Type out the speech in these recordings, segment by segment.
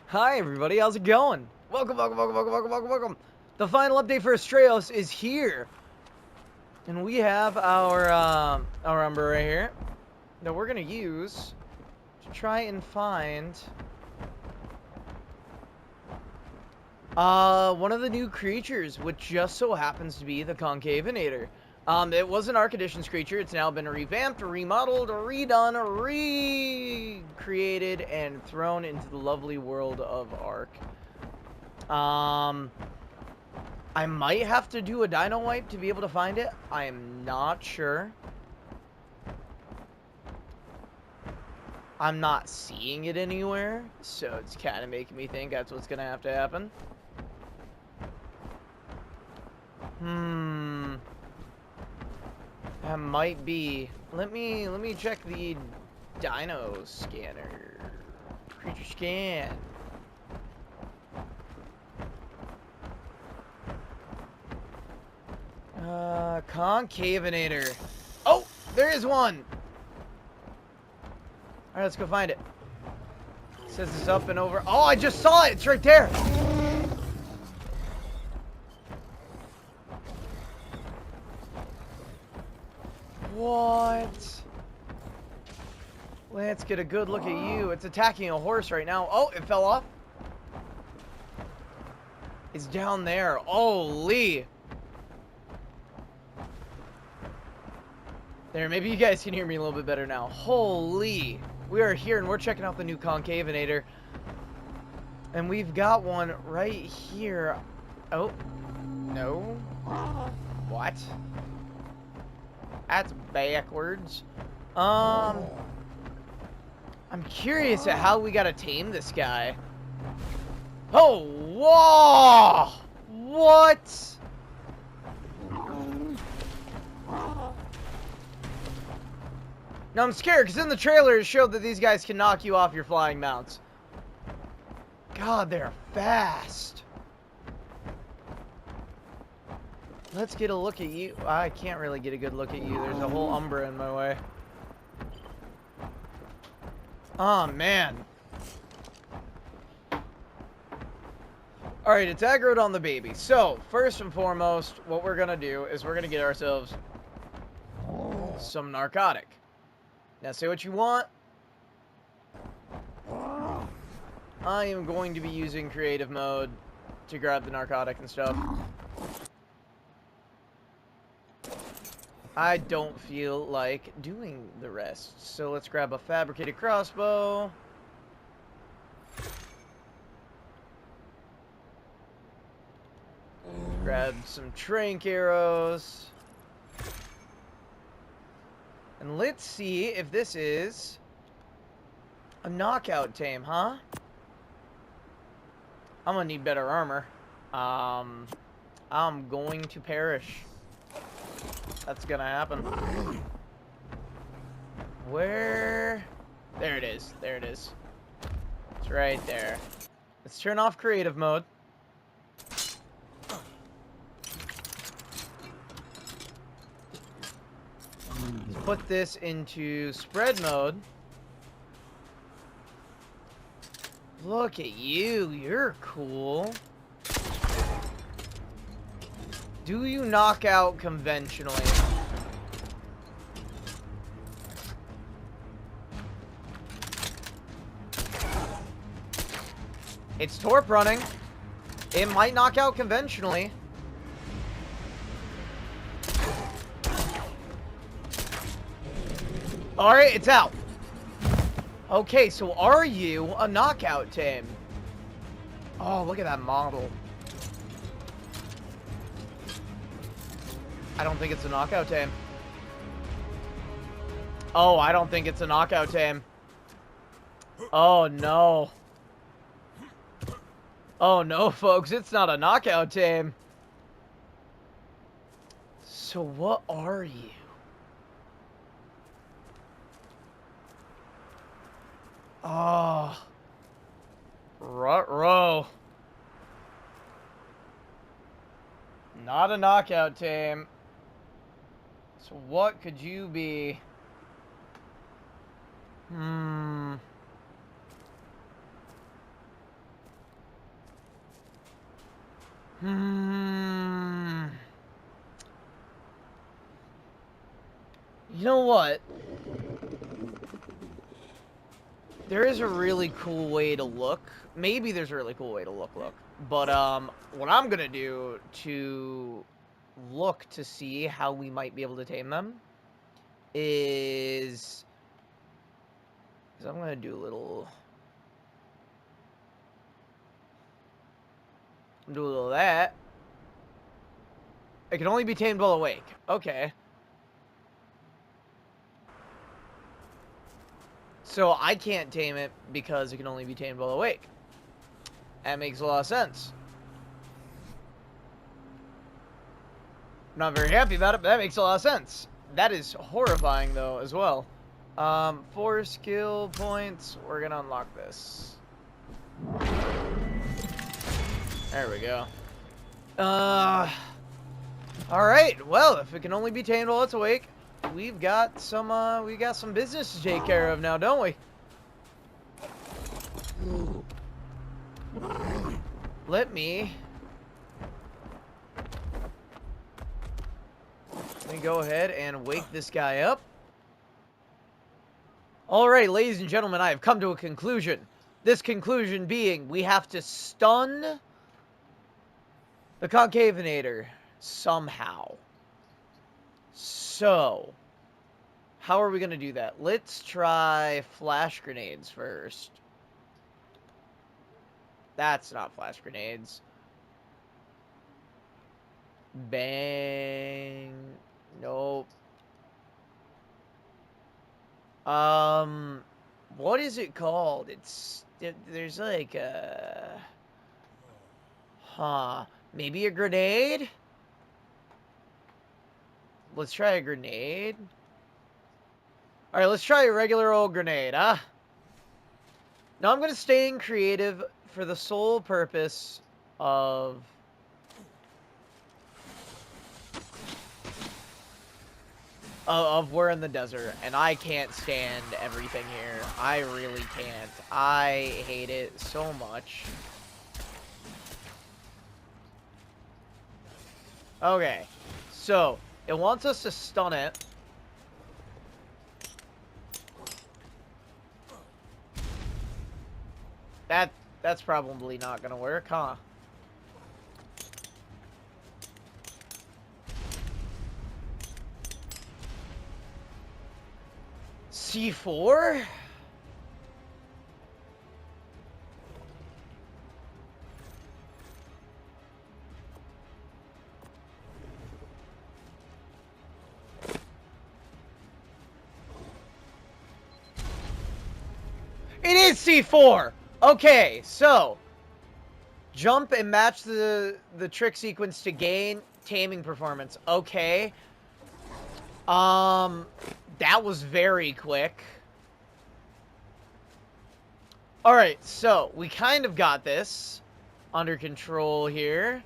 Hi everybody, how's it going? Welcome. The final update for Astraeos is here. And we have our umber right here that we're gonna use to try and find one of the new creatures, which just so happens to be the Concavenator. It was an Arc Editions creature. It's now been revamped, remodeled, redone, recreated, and thrown into the lovely world of Arc. I might have to do a dino wipe to be able to find it. I am not sure. I'm not seeing it anywhere, so it's kind of making me think that's what's gonna have to happen. That might be. Let me check the dino scanner. Creature scan. Concavenator. Oh, there is one. All right, let's go find it. It says it's up and over. Oh, I just saw it. It's right there. What? Let's get a good look at you. It's attacking a horse right now. Oh, it fell off. It's down there. Holy. There, maybe you guys can hear me a little bit better now. Holy. We are here and we're checking out the new Concavenator. And we've got one right here. Oh. No. What? That's backwards. I'm curious at how we gotta tame this guy. Oh, whoa! What? Now I'm scared because in the trailer it showed that these guys can knock you off your flying mounts. God, they're fast. Let's get a look at you. I can't really get a good look at you. There's a whole Umbra in my way. Oh, man. Alright, it's aggroed on the baby. So, first and foremost, what we're going to do is we're going to get ourselves some narcotic. Now, say what you want. I am going to be using creative mode to grab the narcotic and stuff. I don't feel like doing the rest. So let's grab a fabricated crossbow. Grab some trank arrows. And let's see if this is a knockout tame, huh? I'm gonna need better armor. I'm going to perish. That's gonna happen. Where? There it is. There it is. It's right there. Let's turn off creative mode. Let's put this into spread mode. Look at you. You're cool. Do you knock out conventionally? It's torp running. It might knock out conventionally. Alright, it's out. Okay, so are you a knockout tame? Oh, look at that model. I don't think it's a knockout tame. Oh, I don't think it's a knockout tame. Oh, no. Oh, no, folks. It's not a knockout tame. So what are you? Oh. Ruh-roh. Not a knockout tame. So what could you be? Hmm. You know what? There is a really cool way to look. Maybe there's a really cool way to look. But, what I'm gonna do to look to see how we might be able to tame them is I'm gonna do a little of that. It can only be tamed while awake. Okay. So I can't tame it because it can only be tamed while awake. That makes a lot of sense. I'm not very happy about it, but that makes a lot of sense. That is horrifying, though, as well. 4 skill points. We're gonna unlock this. There we go. Alright, well, if it can only be tamed while it's awake, we've got some business to take care of now, don't we? Let me go ahead and wake this guy up. Alright, ladies and gentlemen, I have come to a conclusion. This conclusion being, we have to stun the Concavenator somehow. So, how are we going to do that? Let's try flash grenades first. That's not flash grenades. Bang. Nope. What is it called? There's like a... Maybe a grenade? Let's try a grenade. Alright, let's try a regular old grenade, huh? Now I'm gonna stay in creative for the sole purpose of... we're in the desert, and I can't stand everything here. I really can't. I hate it so much. Okay, so it wants us to stun it. That's probably not gonna work, huh? C4? It is C4! Okay, so jump and match the trick sequence to gain taming performance. Okay. That was very quick. Alright, so we kind of got this under control here.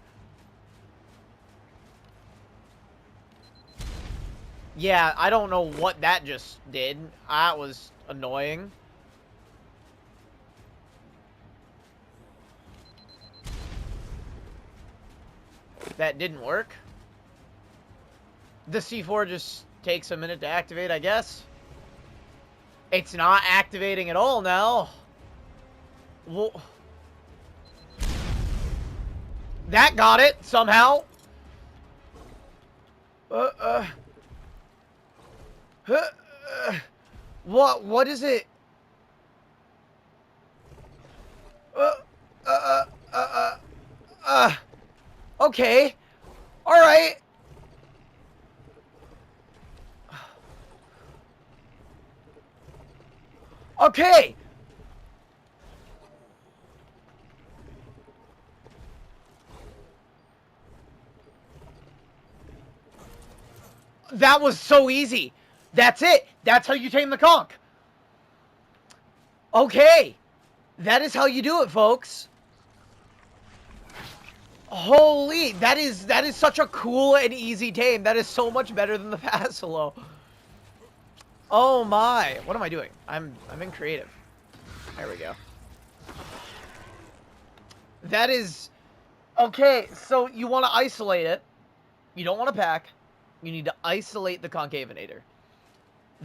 Yeah, I don't know what that just did. That was annoying. That didn't work. The C4 just takes a minute to activate, I guess. It's not activating at all now. Well, that got it, somehow. What is it? Okay. Alright. Okay. That was so easy. That's it. That's how you tame the conch. Okay. That is how you do it, folks. Holy, that is such a cool and easy tame. That is so much better than the Passilo. Oh my. What am I doing? I'm in creative. There we go. That is Okay, so you want to isolate it. You don't want to pack. You need to isolate the Concavenator.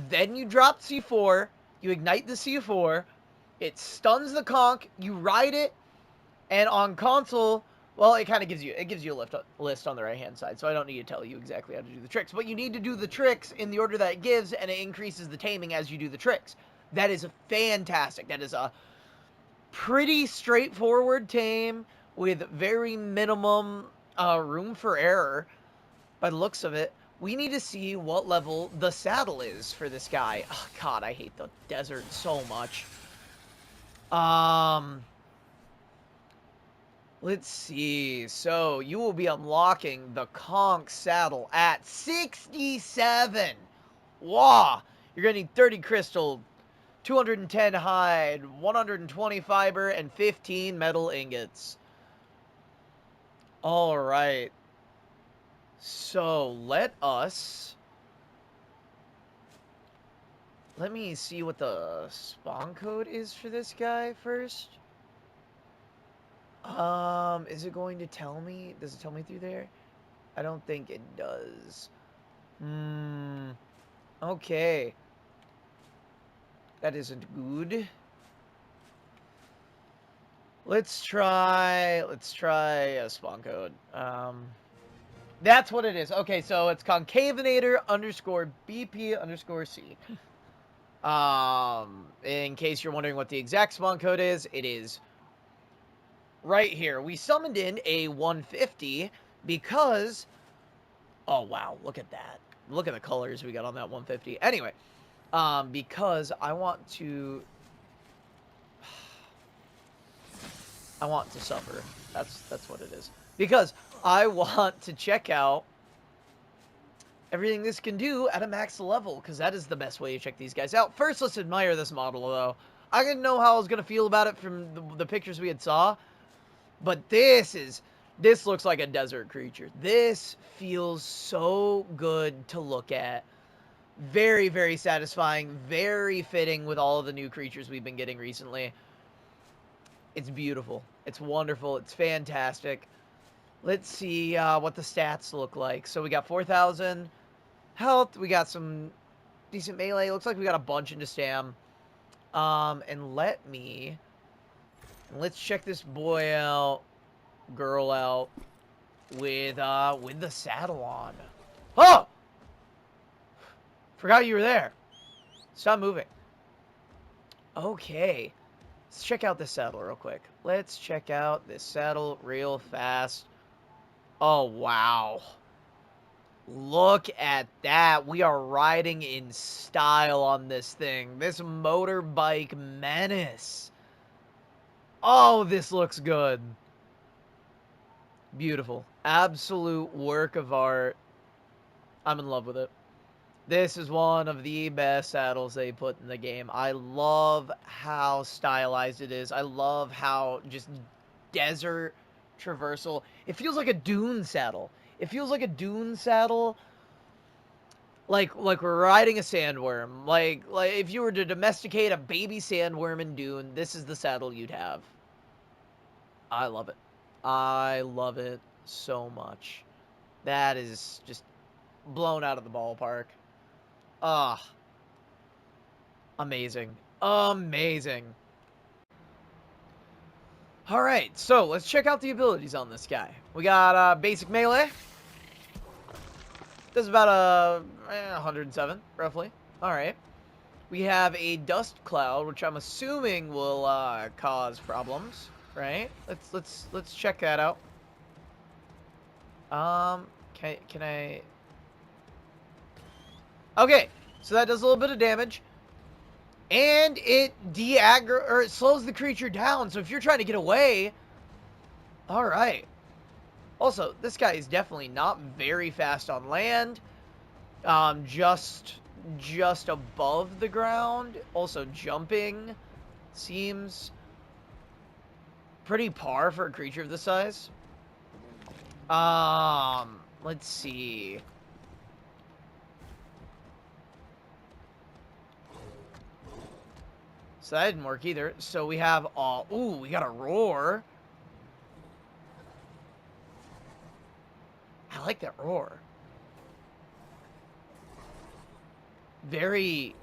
Then you drop C4. You ignite the C4. It stuns the conch. You ride it. And on console, well, it kind of gives you a list on the right-hand side, so I don't need to tell you exactly how to do the tricks. But you need to do the tricks in the order that it gives, and it increases the taming as you do the tricks. That is fantastic. That is a pretty straightforward tame with very minimum room for error by the looks of it. We need to see what level the saddle is for this guy. Oh, God, I hate the desert so much. Let's see. So, you will be unlocking the conch saddle at 67. Wow. You're going to need 30 crystal, 210 hide, 120 fiber, and 15 metal ingots. All right. So, let me see what the spawn code is for this guy first. Is it going to tell me? Does it tell me through there? I don't think it does. Okay. That isn't good. Let's try a spawn code. That's what it is. Okay, so it's Concavenator _ BP _ C. In case you're wondering what the exact spawn code is, it is right here. We summoned in a 150 because, oh wow, look at that. Look at the colors we got on that 150. Anyway, because I want to suffer. That's what it is. Because I want to check out everything this can do at a max level, because that is the best way to check these guys out. First, let's admire this model, though. I didn't know how I was going to feel about it from the pictures we had saw, but this looks like a desert creature. This feels so good to look at. Very, very satisfying. Very fitting with all of the new creatures we've been getting recently. It's beautiful. It's wonderful. It's fantastic. Let's see what the stats look like. So we got 4,000 health. We got some decent melee. Looks like we got a bunch into stam. And let's check this boy out, girl out, with the saddle on. Oh! Forgot you were there. Stop moving. Okay. Let's check out this saddle real quick. Let's check out this saddle real fast. Oh, wow. Look at that. We are riding in style on this thing. This motorbike menace. Oh, this looks good. Beautiful. Absolute work of art. I'm in love with it. This is one of the best saddles they put in the game. I love how stylized it is. I love how just desert traversal. It feels like a dune saddle. It feels like a dune saddle. Like we're riding a sandworm. Like if you were to domesticate a baby sandworm in Dune, this is the saddle you'd have. I love it. I love it so much. That is just blown out of the ballpark. Ah, amazing. Amazing. Alright, so let's check out the abilities on this guy. We got basic melee. Does about 107, roughly. Alright. We have a dust cloud, which I'm assuming will cause problems, right? Let's check that out. Can I? Okay, so that does a little bit of damage, and it it slows the creature down. So if you're trying to get away, all right. Also, this guy is definitely not very fast on land. Just above the ground. Also, jumping seems pretty par for a creature of this size. Let's see. So that didn't work either. So we have, ooh, we got a roar. like that roar. Very...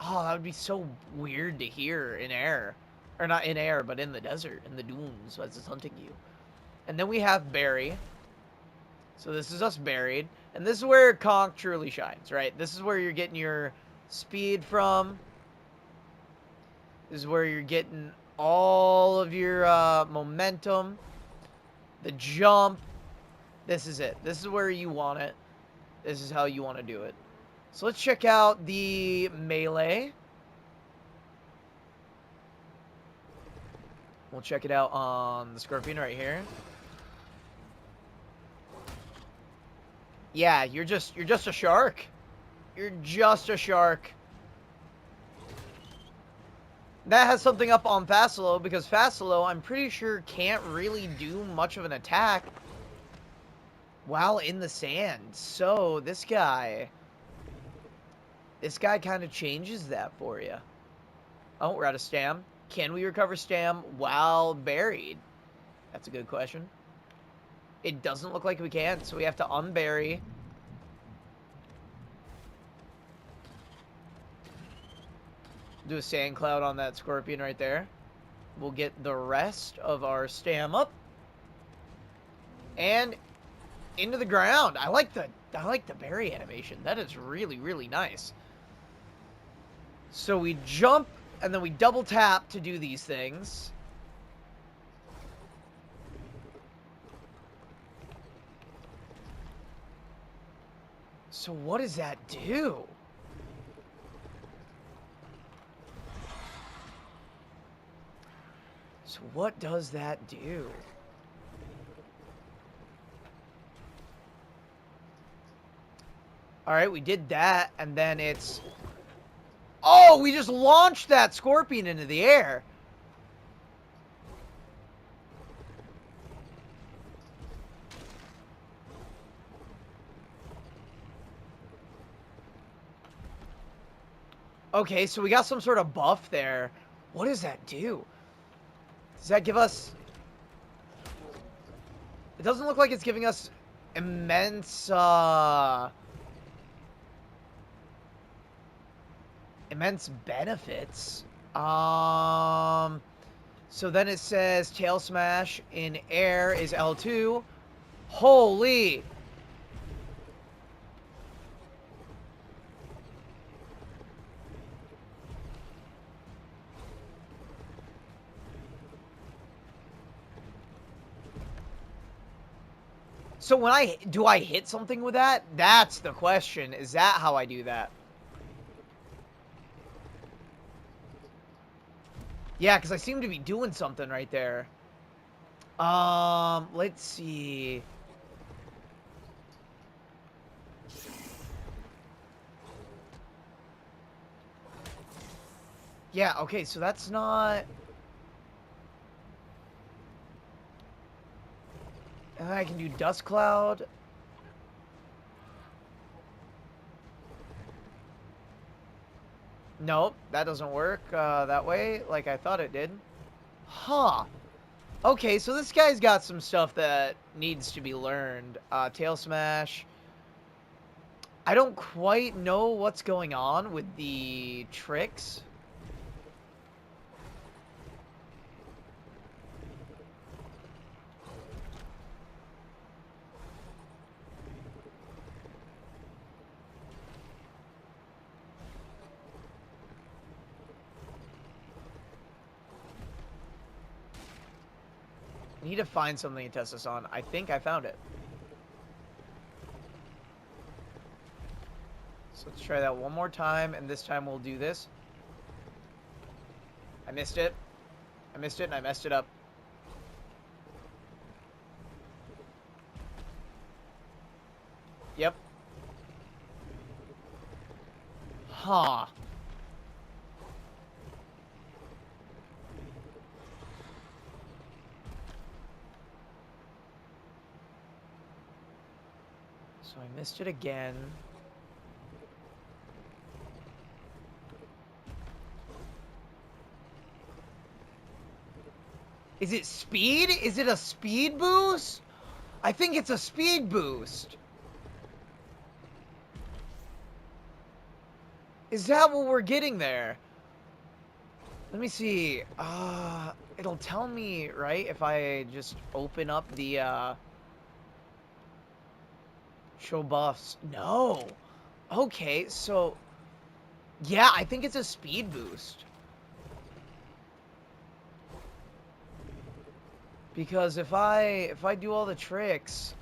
Oh, that would be so weird to hear in air. Or not in air, but in the desert, in the dunes, as it's hunting you. And then we have Barry. So this is us buried. And this is where Conch truly shines, right? This is where you're getting your speed from. This is where you're getting all of your momentum. The jump. This is it. This is where you want it. This is how you want to do it. So let's check out the melee. We'll check it out on the Scorpion right here. Yeah, you're just a shark. You're just a shark. That has something up on Facilo, because Facilo, I'm pretty sure, can't really do much of an attack while in the sand. So, this guy kind of changes that for you. Oh, we're out of stam. Can we recover stam while buried? That's a good question. It doesn't look like we can, so we have to unbury. Do a sand cloud on that Scorpion right there. We'll get the rest of our stam up. And into the ground. I like the berry animation. That is really, really nice. So we jump, and then we double tap to do these things. So what does that do? So what does that do? Alright, we did that, and then it's... Oh, we just launched that Scorpion into the air. Okay, so we got some sort of buff there. What does that do? Does that give us... It doesn't look like it's giving us immense, immense benefits. So then it says Tail Smash in air is L2. Holy... So when do I hit something with that? That's the question. Is that how I do that? Yeah, because I seem to be doing something right there. Let's see. Yeah, okay, so that's not... And I can do Dust Cloud. Nope, that doesn't work that way like I thought it did. Huh. Okay, so this guy's got some stuff that needs to be learned. Tail Smash. I don't quite know what's going on with the tricks. I need to find something to test this on. I think I found it. So let's try that one more time, and this time we'll do this. I missed it. I missed it, and I messed it up. Yep. Huh. So I missed it again. Is it speed? Is it a speed boost? I think it's a speed boost. Is that what we're getting there? Let me see. It'll tell me, right, if I just open up the, show buffs. No. Okay, so... Yeah, I think it's a speed boost. Because if I do all the tricks...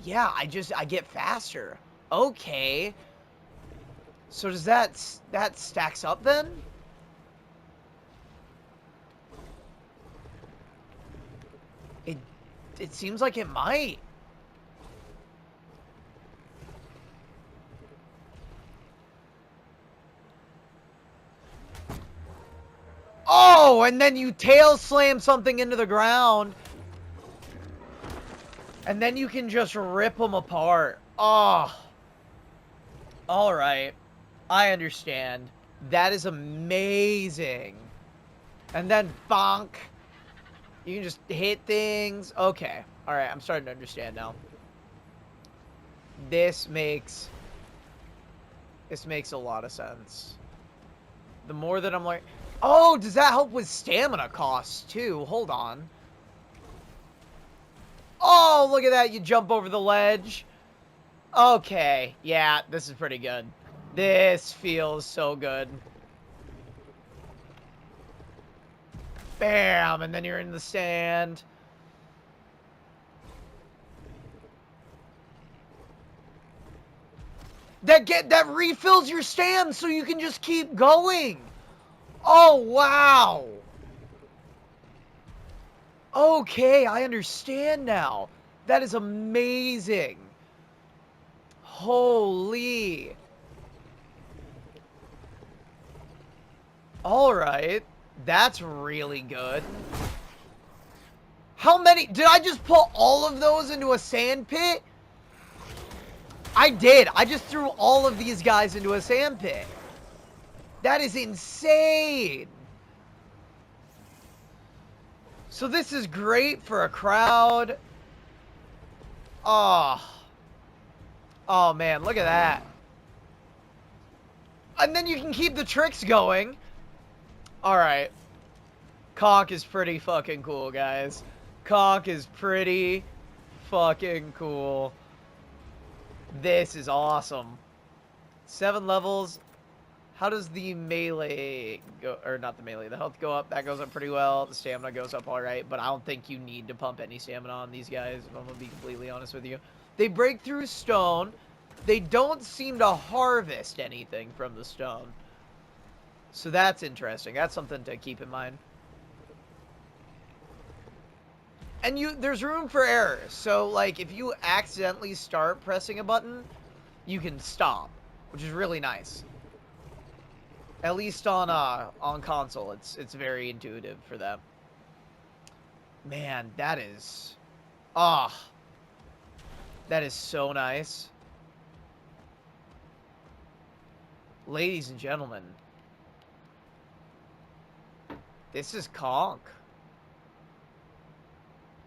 Yeah, I get faster. Okay. So does that stacks up then? It seems like it might. Oh, and then you tail slam something into the ground. And then you can just rip them apart. Oh. Alright. I understand. That is amazing. And then bonk. You can just hit things. Okay. Alright, I'm starting to understand now. This makes a lot of sense. The more that I'm like... Oh, does that help with stamina costs too? Hold on. Oh, look at that. You jump over the ledge. Okay. Yeah, this is pretty good. This feels so good. Bam, and then you're in the sand. That refills your stamina so you can just keep going. Oh, wow. Okay, I understand now. That is amazing. Holy. Alright. That's really good. How many? Did I just put all of those into a sand pit? I did. I just threw all of these guys into a sand pit. That is insane. So this is great for a crowd. Oh. Oh, man. Look at that. And then you can keep the tricks going. Alright. Conk is pretty fucking cool, guys. Conk is pretty fucking cool. This is awesome. 7 levels. How does the melee go? Or not the melee. The health go up. That goes up pretty well. The stamina goes up alright. But I don't think you need to pump any stamina on these guys, if I'm going to be completely honest with you. They break through stone. They don't seem to harvest anything from the stone. So that's interesting. That's something to keep in mind. And there's room for error. So, like, if you accidentally start pressing a button, you can stop, which is really nice. At least on console, it's very intuitive for them. Man, that is... that is so nice. Ladies and gentlemen, this is Conk.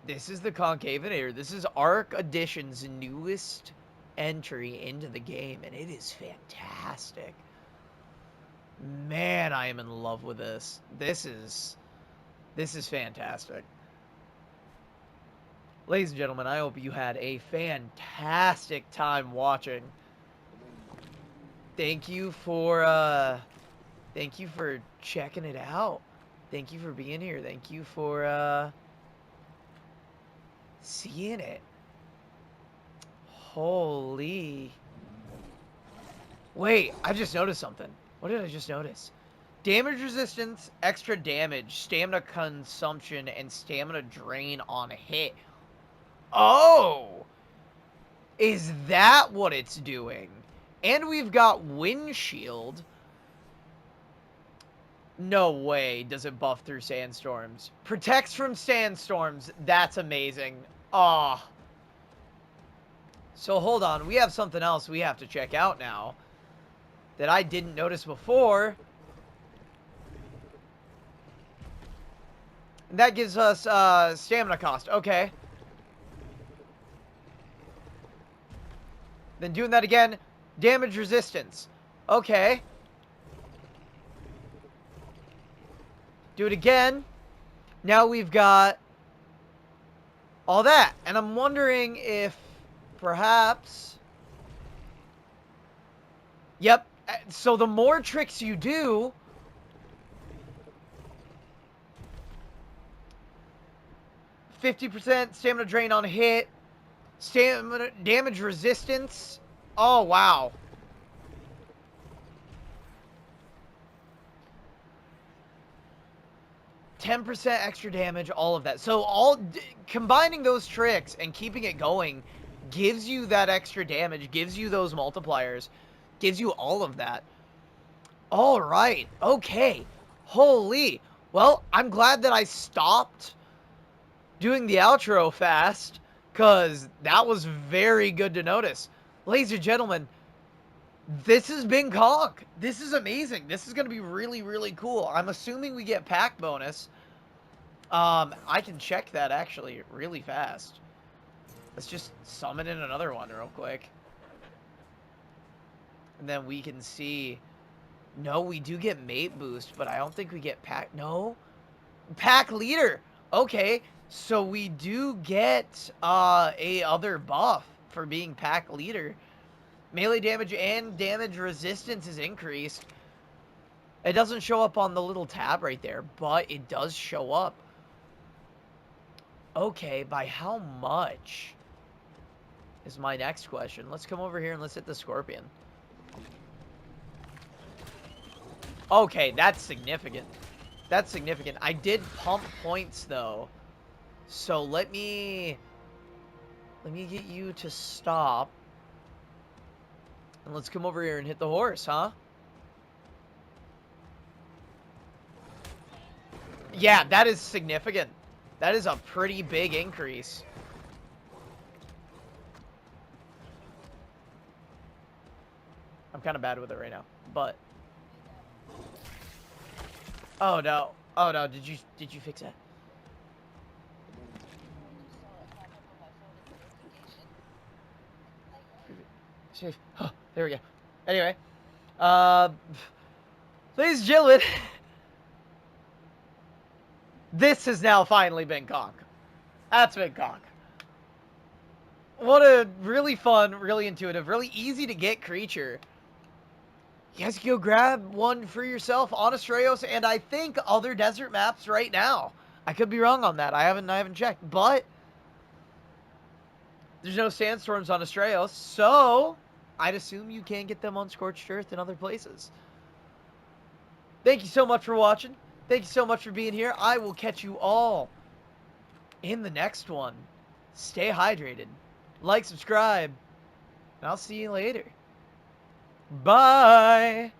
This is the Concavenator. This is Arc Edition's newest entry into the game, and it is fantastic. Man, I am in love with this. This is fantastic. Ladies and gentlemen, I hope you had a fantastic time watching. Thank you for checking it out. Thank you for being here. Thank you for seeing it. Holy. Wait, I just noticed something. What did I just notice? Damage resistance, extra damage, stamina consumption, and stamina drain on hit. Oh! Is that what it's doing? And we've got windshield. No way does it buff through sandstorms. Protects from sandstorms. That's amazing. Ah. Oh. So hold on. We have something else we have to check out now that I didn't notice before. That gives us stamina cost. Okay. Then doing that again, damage resistance. Okay. Do it again. Now we've got all that. And I'm wondering if perhaps... Yep. So the more tricks you do... 50% stamina drain on hit. Stamina damage resistance. Oh, wow. %, extra damage, all of that. So combining those tricks and keeping it going gives you that extra damage, gives you those multipliers, gives you all of that. All right. Okay. Holy. Well, I'm glad that I stopped doing the outro fast, because that was very good to notice. Ladies and gentlemen, this has been Conk. This is amazing. This is going to be really, really cool. I'm assuming we get pack bonus. I can check that actually really fast. Let's just summon in another one real quick. And then we can see... No, we do get mate boost, but I don't think we get pack... No? Pack leader! Okay, so we do get a other buff for being pack leader. Melee damage and damage resistance is increased. It doesn't show up on the little tab right there, but it does show up. Okay, by how much is my next question. Let's come over here and let's hit the scorpion. Okay, that's significant. That's significant. I did pump points, though. So let me get you to stop. And let's come over here and hit the horse, huh? Yeah, that is significant. That is a pretty big increase. I'm kind of bad with it right now, but... Oh, no. Oh, no. Did you fix that? Oh, there we go. Anyway. Ladies and gentlemen, this has now finally been Conk. That's been Conk. What a really fun, really intuitive, really easy to get creature. You guys can go grab one for yourself on Astraeos, and I think other desert maps right now. I could be wrong on that. I haven't checked, but there's no sandstorms on Astraeos, so I'd assume you can get them on Scorched Earth and other places. Thank you so much for watching. Thank you so much for being here. I will catch you all in the next one. Stay hydrated. Like, subscribe, and I'll see you later. Bye.